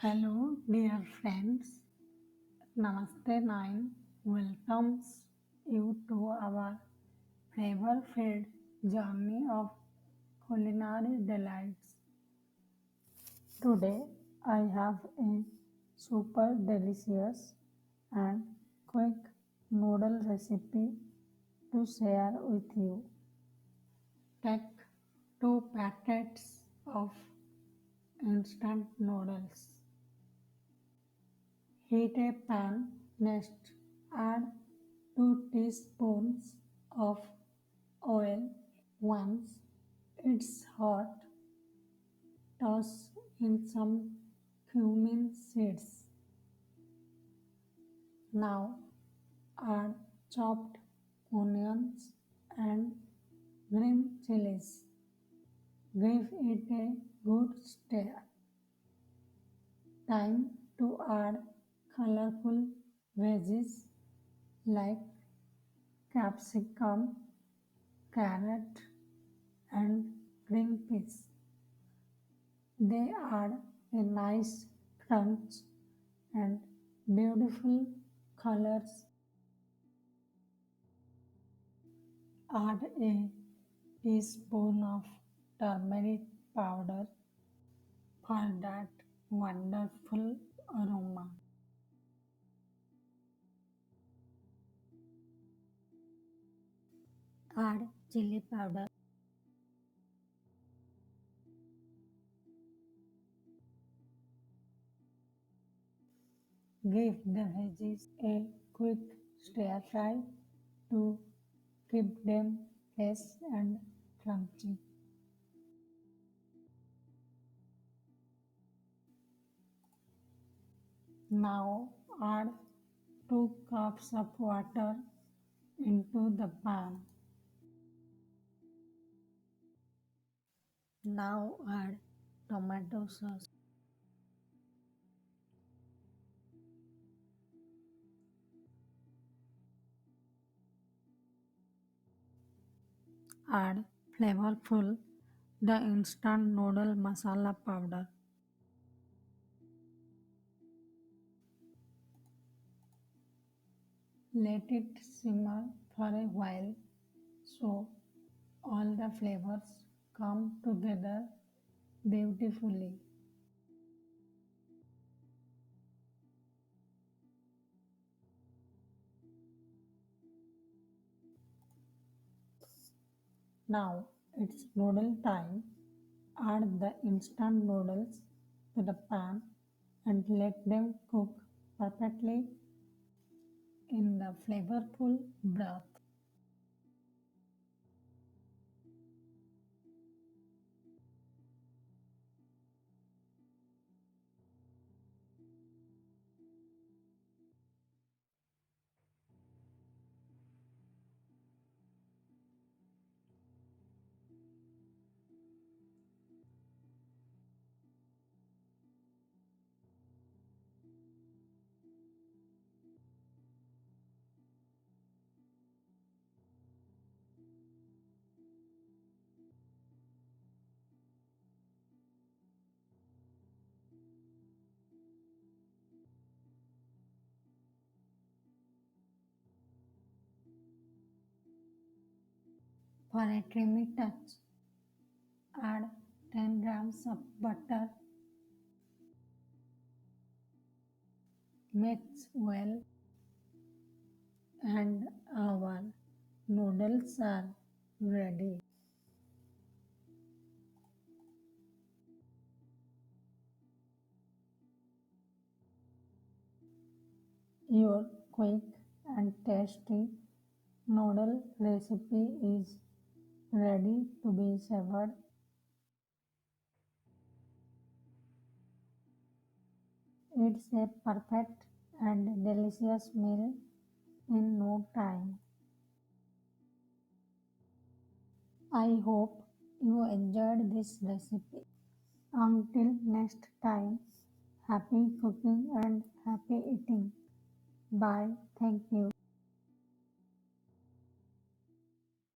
Hello, dear friends. Namaste 9 welcomes you to our flavor-filled journey of culinary delights. Today, I have a super delicious and quick noodle recipe to share with you. Take 2 packets of instant noodles. Heat a pan, next add 2 teaspoons of oil. Once it's hot, toss in some cumin seeds. Now add chopped onions and green chilies. Give it a good stir. Time to add colorful veggies like capsicum, carrot, and green peas. They add a nice crunch and beautiful colors. Add a teaspoon of turmeric powder for that wonderful aroma. Add chili powder. Give the veggies a quick stir fry to keep them fresh and crunchy. Now add 2 cups of water into the pan. Now add tomato sauce. Add flavorful the instant noodle masala powder. Let it simmer for a while so all the flavors come together beautifully. Now it's noodle time. Add the instant noodles to the pan and let them cook perfectly in the flavorful broth. For a creamy touch, add 10 grams of butter. Mix well and our noodles are ready. Your quick and tasty noodle recipe is ready to be served. It's a perfect and delicious meal in no time. I hope you enjoyed this recipe. Until next time, happy cooking and happy eating. Bye. Thank you.